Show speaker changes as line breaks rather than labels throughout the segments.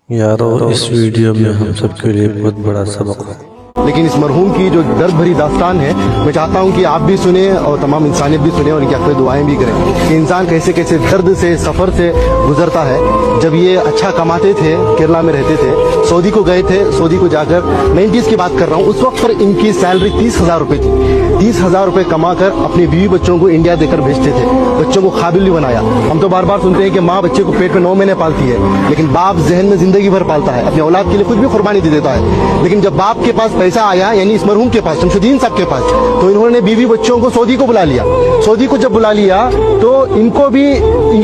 यारो इस वीडियो में हम सब के लिए बहुत बड़ा सबक है।
लेकिन इस मरहूम की जो दर्द भरी दास्तान है, मैं चाहता हूं कि आप भी सुने और तमाम इंसानियत भी सुने और इनकी हक़ दुआएं भी करें कि इंसान कैसे कैसे दर्द से सफ़र से गुजरता है। जब ये अच्छा कमाते थे, केरला में रहते थे, सऊदी को गए थे, सऊदी को जाकर 90s की बात कर रहा हूँ, उस वक्त पर इनकी सैलरी 30,000 रुपये थी। 30,000 रुपये कमा कर अपने बीवी बच्चों को इंडिया देकर भेजते थे, बच्चों को काबिल भी बनाया। हम तो बार बार सुनते हैं कि माँ बच्चे को पेट में 9 महीने पालती है, लेकिन बाप जहन में जिंदगी भर पालता है, अपने औलाद के लिए कुछ भी कुर्बानी दे देता है। लेकिन जब बाप के पास पैसा आया, यानी इस मरहूम के पास, शमशुद्दीन साहब के पास, तो इन्होंने बीवी बच्चों को सऊदी को बुला लिया। सऊदी को जब बुला लिया तो इनको भी,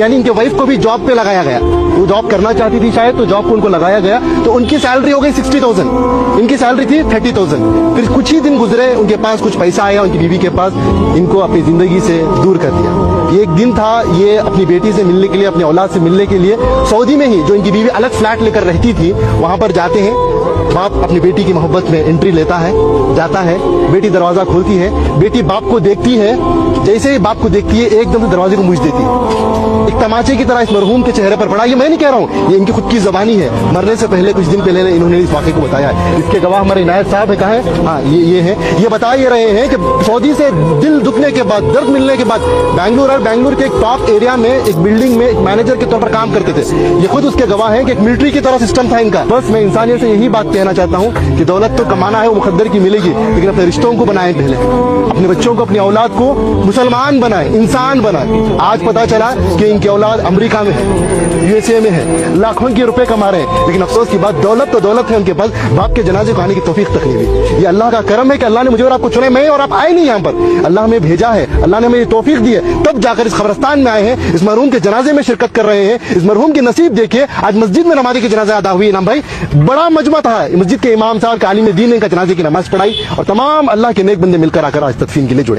यानी इनके वाइफ को भी जॉब पे लगाया गया। वो जॉब करना चाहती थी शायद, तो जॉब को उनको लगाया गया, तो उनकी सैलरी हो गई 60,000, इनकी सैलरी थी 30,000। फिर कुछ ही दिन गुजरे, उनके पास कुछ पैसा आया उनकी बीवी के पास, इनको अपनी जिंदगी से दूर कर दिया। एक दिन था, ये अपनी बेटी से मिलने के लिए, अपने औलाद से मिलने के लिए सऊदी में ही, जो इनकी बीवी अलग फ्लैट लेकर रहती थी, वहां पर जाते हैं। बाप अपनी बेटी की मोहब्बत में एंट्री लेता है, जाता है, बेटी दरवाजा खोलती है, बेटी बाप को देखती है, जैसे ही बाप को देखती है एकदम से दरवाजे को मूछ देती है। एक तमाचे की तरह इस मरहूम के चेहरे पर पड़ा। ये मैं नहीं कह रहा हूँ, ये इनकी खुद की ज़बानी है। मरने से पहले, कुछ दिन पहले इन्होंने इस वाक़े को बताया है। इसके गवाह हमारे इनायत साहब है, कहाँ है? हाँ, ये है। ये बता ये रहे हैं कि सऊदी से दिल दुखने के बाद, दर्द मिलने के बाद, बैंगलोर के एक टॉप एरिया में एक बिल्डिंग में एक मैनेजर के तौर पर काम करते थे। ये खुद उसके गवाह हैं कि एक मिलिट्री की तरह सिस्टम था इनका। बस मैं इंसानियत से यही बात कहना चाहता हूँ कि दौलत तो कमाना है, वो मुकद्दर की मिलेगी, लेकिन अपने रिश्तों को बनाएं पहले, अपने बच्चों को, अपनी औलाद को मुसलमान बनाएं, इंसान बनाएं। आज पता चला कि इनकी औलाद अमेरिका में है, यूएसए में है, लाखों के रुपए कमा रहे हैं, लेकिन अफसोस की बात, दौलत तो दौलत है उनके पास, बाप के जनाजे को आने की तौफीक तक नहीं हुई। ये अल्लाह का करम है कि अल्लाह ने मुझे और आपको चुने, मैं और आप आए नहीं यहाँ पर, अल्लाह हमें भेजा है, अल्लाह ने हमें तौफीक दी है, तब जाकर इस कब्रिस्तान में आए हैं, इस मरहूम के जनाजे में शिरकत कर रहे हैं। इस मरहूम के नसीब देखिए, आज मस्जिद में नमाज़ी की जनाजा अदा हुई। नाम भाई, बड़ा मजमा था, मस्जिद के इमाम साहब, आलिम दीन ने इनका जनाजे की नमाज पढ़ाई, और तमाम अल्लाह के नेक बंदे मिलकर आकर आज तदफीन के लिए जुड़े।